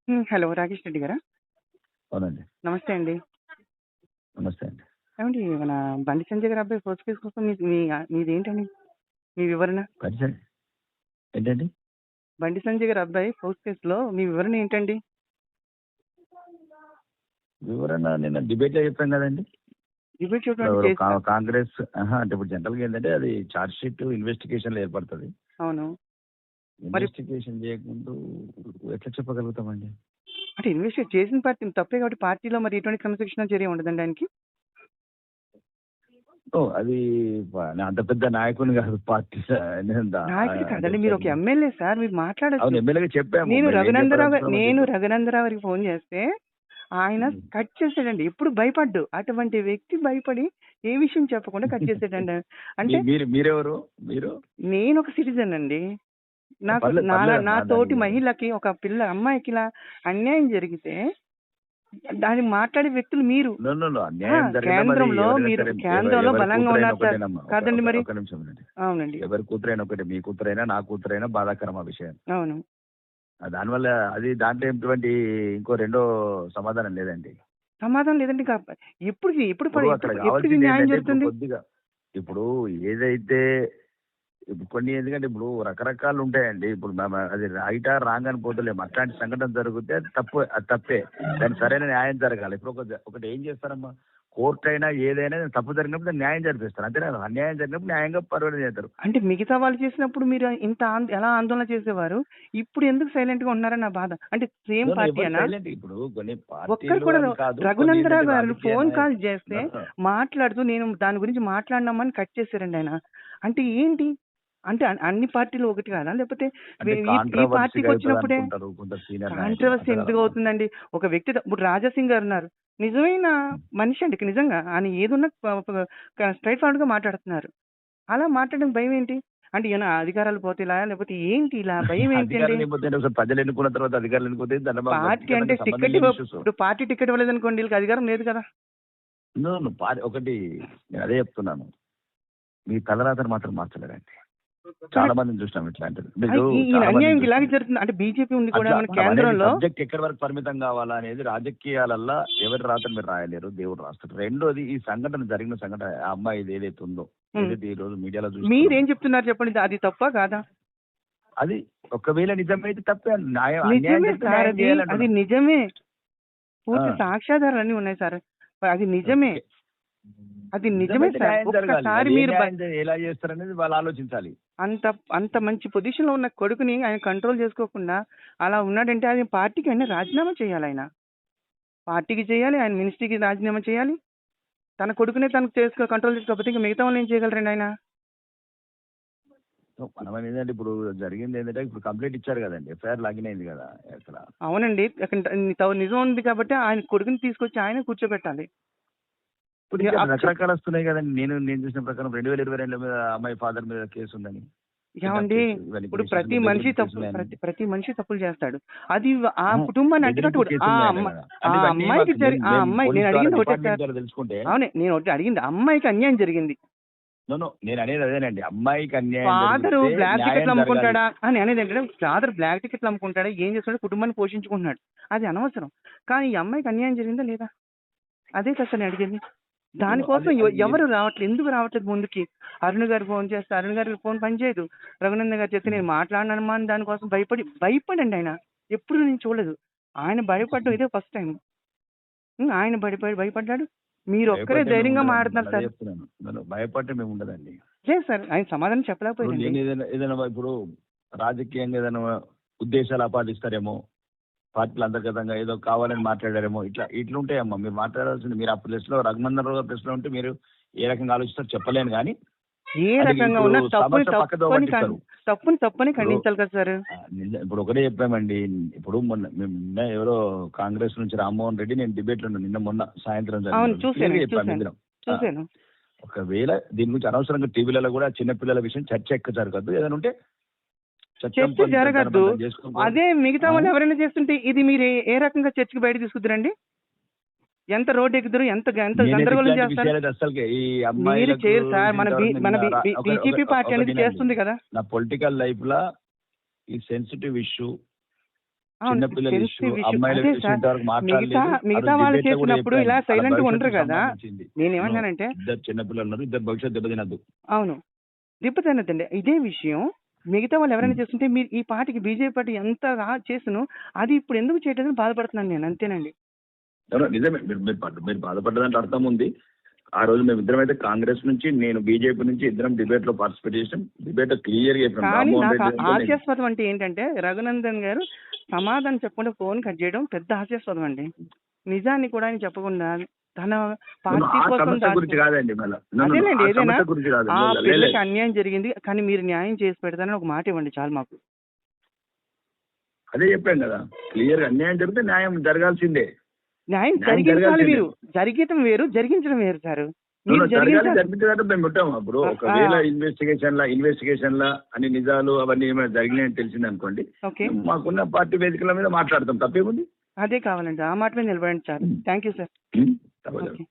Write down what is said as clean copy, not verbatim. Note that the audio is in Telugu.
హలో. రాకేష్ రెడ్డి గారా? అవునండి. నమస్తే అండి. నమస్తే అండి. ఏవండి మన బండి సంజయ్ గారి అబ్బాయి ఫోర్స్ కేసు కోసం మీదేంటండి మీ వివరణ? ఏంటండి? బండి సంజయ్ గారి అబ్బాయి ఫోర్స్ కేసులో మీ వివరణ ఏంటండి? వివరణ నిన్న డిబేట్లో చెప్పాం కదండి. డిబేట్ కాంగ్రెస్ అంటే ఇప్పుడు జనరల్గా ఏంటంటే అది ఛార్జ్ షీట్ ఇన్వెస్టిగేషన్లో ఏర్పడుతుంది. అవును. ఇన్వెస్టిగేషన్ చేయకుండా ఎట్లా చెప్పగలుగుతామండి? అంటే ఇన్వెస్టిగేట్ చేసిన పార్టీ తప్పే కాబట్టి పార్టీలో మరి ఎటువంటి క్రమశిక్షణ చర్య ఉండదండి ఆయనకి? అది అంత పెద్ద నాయకుని కాదు పార్టీ నాయకుడు కాదండి, మీరు ఒక ఎమ్మెల్యే సార్, మీరు మాట్లాడచ్చు. ఎమ్మెల్యేగా చెప్పాము. నేను రఘునందరావు గారికి ఫోన్ చేస్తే ఆయన కట్ చేసాడండి. ఎప్పుడు భయపడ్డు, అటువంటి వ్యక్తి భయపడి ఏ విషయం చెప్పకుండా కట్ చేసాడండి. అంటే మీరెవరు? మీరు? నేను ఒక సిటిజన్ అండి. నాకు నా తోటి మహిళకి ఒక అమ్మాయికి ఇలా అన్యాయం జరిగితే దాన్ని మాట్లాడే వ్యక్తులు మీరు కేంద్రంలో బలంగా ఉన్నారు సార్ కాదండి మరి? అవునండి. ఎవరి కూతురైనా ఒకటి, మీ కూతురైనా నా కూతురైనా బాధాకరం ఆ విషయం. అవును. దానివల్ల అది దాంట్లో ఎటువంటి ఇంకో రెండో సమాధానం లేదండి. సమాధానం లేదండి. ఎప్పుడు న్యాయం జరుగుతుంది? కొద్దిగా ఇప్పుడు ఏదైతే ఇప్పుడు కొన్ని ఎందుకంటే ఇప్పుడు రకరకాలు ఉంటాయండి. ఇప్పుడు అది రైటా రాంగ్ అని పోతలేము. అట్లాంటి సంఘటన జరిగితే అది తప్పే. దానికి సరైన న్యాయం జరగాలి. ఇప్పుడు ఒకటి ఏం చేస్తారమ్మా, కోర్టు అయినా ఏదైనా తప్పు జరిగినప్పుడు న్యాయం జరిపిస్తారు, అంతేనా? అన్యాయం జరిగినప్పుడు న్యాయంగా పరివర్తన చేస్తారు. అంటే మిగతా వాళ్ళు చేసినప్పుడు మీరు ఎలా ఆందోళన చేసేవారు, ఇప్పుడు ఎందుకు సైలెంట్ గా ఉన్నారని నా బాధ. అంటే సేమ్ పార్టీ ఇప్పుడు కొన్ని ఒక్కరు కూడా రఘునందరావు గారు ఫోన్ కాల్ చేస్తే మాట్లాడుతూ నేను దాని గురించి మాట్లాడినామని కట్ చేశారండి ఆయన. అంటే ఏంటి? అంటే అన్ని పార్టీలు ఒకటి కాదా? లేకపోతే ఈ పార్టీకి వచ్చినప్పుడే కాంట్రవర్సీ ఎందుకు అవుతుందండి? ఒక వ్యక్తి ఇప్పుడు రాజాసింగ్ గారు ఉన్నారు, నిజమైన మనిషి అండి. నిజంగా ఆయన ఏదున్నా స్ట్రైట్ ఫార్వర్డ్ గా మాట్లాడుతున్నారు. అలా మాట్లాడడం భయం ఏంటి? అంటే ఏమైనా అధికారాలు పోతేలా లేకపోతే ఏంటి ఇలా భయం ఏంటి? ప్రజలు ఎన్నుకున్న తర్వాత అధికారులు ఎన్నుకోతే పార్టీ అంటే టికెట్ ఇప్పుడు పార్టీ టికెట్ ఇవ్వలేదు అనుకోండి, వీళ్ళకి అధికారం లేదు కదా. ఒకటి నేను అదే చెప్తున్నాను, మీ తలరాతను మాత్రం మార్చలేదండి. చాలా మందిని చూసినాం ఇట్లాంటిది. అంటే బీజేపీ ఉంది కూడా కేంద్రంలో. సబ్జెక్ట్ ఎక్కడి వరకు పరిమితం కావాలా అనేది రాజకీయాలల్లో ఎవరి రాతను మీరు రాయలేరు, దేవుడు రాస్తారు. రెండోది ఈ జరిగిన సంఘటన ఆ అమ్మాయి ఏదైతే ఉందో, ఏదైతే ఈ రోజు మీడియాలో చూసి మీరేం చెప్తున్నారు చెప్పండి, అది తప్ప కాదా? అది ఒకవేళ నిజమైతే తప్పే. అది నిజమే, పూర్తి సాక్ష్యాధారాలు అన్ని ఉన్నాయి సార్. అది నిజమే, అది నిజమే సార్. ఒక్కసారి మీరు ఎలా చేస్తారనేది వాళ్ళు ఆలోచించాలి. అంత మంచి పొజిషన్ లో ఉన్న కొడుకుని ఆయన కంట్రోల్ చేసుకోకుండా అలా ఉన్నాడంటే అది పార్టీకి ఆయన రాజీనామా చేయాలి. ఆయన పార్టీకి చేయాలి, ఆయన మినిస్ట్రీకి రాజీనామా చేయాలి. తన కొడుకునే తనకు కంట్రోల్ చేసుకోకపోతే ఇంకా మిగతా వాళ్ళు ఏం చేయగలరండి ఆయన? మనం ఏంటంటే ఇప్పుడు జరిగింది ఏంటంటే ఇప్పుడు కంప్లైంట్ ఇచ్చారు కదండి, ఎఫ్ఐఆర్ లాగిన్ అయింది కదా అక్కడ. అవునండి, నిజం ఉంది కాబట్టి ఆయన కొడుకుని తీసుకొచ్చి ఆయన కూర్చోబెట్టాలి. రకరకాలు వస్తున్నాయి కదండి. నేను చూసిన ప్రకారం 2022 మీద అమ్మాయి ఫాదర్ మీద కేసు ఉందని. ఏమండి, ఇప్పుడు ప్రతి మనిషి తప్పులు చేస్తాడు. అది ఆ కుటుంబాన్ని అంటున్నట్టు నేను ఒకటి అడిగింది, అమ్మాయికి అన్యాయం జరిగింది. నేను అనేది అదేనండి, అమ్మాయికి అన్యాయం. ఫాదర్ బ్లాక్ టికెట్లు అమ్ముకుంటాడా అని అనేది ఏంటంటే, ఫాదర్ బ్లాక్ టికెట్లు అమ్ముకుంటాడా, ఏం చేస్తున్నాడు, కుటుంబాన్ని పోషించుకుంటున్నాడు, అది అనవసరం. కానీ ఈ అమ్మాయికి అన్యాయం జరిగిందా లేదా, అదే కదా నేను అడిగేది. దానికోసం ఎవరు రావట్లేదు, ఎందుకు రావట్లేదు ముందుకి? అరుణ్ గారు ఫోన్ చేస్తే అరుణ్ గారి ఫోన్ పనిచేయదు, రఘునందన్ గారు చెప్తే నేను మాట్లాడినమ్మా అని దానికోసం భయపడండి. ఆయన ఎప్పుడు నేను చూడలేదు ఆయన భయపడ్డం, ఇదే ఫస్ట్ టైం. ఆయన భయపడ్డాడు, మీరు ఒక్కరే ధైర్యంగా మాట్లాడుతున్నారు సార్. భయపడటం మేము ఉండదండి. లేదు సార్, ఆయన సమాధానం చెప్పలేకపోయింది. ఏదైనా ఇప్పుడు రాజకీయంగా ఏదైనా ఉద్దేశాలు ఆపాదిస్తారేమో, పార్టీలు అంతర్గతంగా ఏదో కావాలని మాట్లాడారేమో, ఇట్లా ఉంటాయమ్మా. మీరు మాట్లాడాల్సింది, మీరు ఆ ప్లేస్ లో రఘునందన్ రావు ప్లేస్ లో ఉంటే మీరు ఏ రకంగా ఆలోచిస్తారో చెప్పలేను. కానీ ఏ రకంగా ఉన్నా తప్పుని ఖండించాలి కదా సార్. ఇప్పుడు ఒకటే చెప్పామండి. ఇప్పుడు మొన్న ఎవరో కాంగ్రెస్ నుంచి రామ్మోహన్ రెడ్డి నేను డిబేట్ లో నిన్న సాయంత్రం చూసాను. ఒకవేళ దీని గురించి అనవసరంగా టీవీలలో కూడా చిన్నపిల్లల విషయం చర్చ ఎక్కువ జరగదు. ఏదైనా ఉంటే చర్చ జరగద్దు. అదే మిగతా వాళ్ళు ఎవరైనా చేస్తుంటే ఇది మీరు ఏ రకంగా చర్చకి బయట తీసుకురండి? ఎంత రోడ్ ఎక్కుతారు, ఎంత గందరగోళం చేస్తారు. మీరు చేయరు సార్, మన బీజేపీ పార్టీ అనేది చేస్తుంది కదా. నా పొలిటికల్ లైఫ్ లా ఈ సెన్సిటివ్ ఇష్యూ అవును, చిన్నపిల్లల తెలిసే ఇష్యూ, విషయం. అమ్మాయిల అదే విషయం సార్, ఇంతవరకు మిగతా మాట్లాడలేదు. మిగతా ఆ వాళ్ళు debate లో కూడా చేసినప్పుడు ఇలా చెప్పాను. వాళ్ళ సైలెంట్ గా ఉండరు భవిష్యత్తుకు కదా. సంబంధించింది. నేనేమన్నానంటే ఇద్దరు చిన్నపిల్లలు ఉన్నారు, ఇద్దరు భవిష్యత్తు దెబ్బతినద్దు. అవును, దిబ్బతన్నదండి ఇదే విషయం. మిగతా వాళ్ళు ఎవరైనా చేస్తుంటే మీరు ఈ పార్టీకి బీజేపీ పార్టీ ఎంత చేసినో అది ఇప్పుడు ఎందుకు చేయట్లేదని బాధపడుతున్నాను నేను, అంతేనండి. నిజమే, మీరు బాధపడ్డదంటే అర్థం ఉంది. ఆ రోజు మేము ఇద్దరం అయితే కాంగ్రెస్ నుంచి, నేను బీజేపీ నుంచి ఇద్దరం డిబేట్ లో పార్టిసిపేట్ చేసాం. డిబేట్ క్లియర్ గా చెప్పాం. కానీ రామ్మోహన్ నాకు రెడ్డి అంటే హాస్యాస్పదం అంటే ఏంటంటే రఘునందన్ గారు సమాధానం చెప్పకుండా ఫోన్ కట్ చేయడం పెద్ద హాస్యాస్పదం అండి. నిజాన్ని కూడా ఆయన చెప్పకుండా తన పార్టీ ఆ కోసం సమస్య గురించి కాదండి. మళ్ళీ అదేనండి, ఆ ఏదైనా సమస్య గురించి కాదు. ఆ లేదు. పిల్లకి అన్యాయం జరిగింది కానీ మీరు న్యాయం చేసి పెడతానని ఒక మాట ఇవ్వండి చాలు మాకు. అదే చెప్పాం కదా, క్లియర్ గా అన్యాయం జరిగితే న్యాయం జరగాల్సిందే. న్యాయం జరిగించాలి. మీరు జరిగటం వేరు, జరిగించడం వేరు సార్. మీరు జరిగించాలి. జరిపించేదంటే మేము ఉంటాం. అప్పుడు ఒకవేళ ఇన్వెస్టిగేషన్ లా అన్ని నిజాలు అవన్నీ ఏమైనా జరిగినాయని తెలిసింది అనుకోండి, ఓకే, మాకున్న పార్టీ వేదికల మీద మాట్లాడతాం. తప్పేముంది? అదే కావాలండి, ఆ మాట మీద నిలబడండి సార్. Thank you sir. తప్పదు. ఓకే.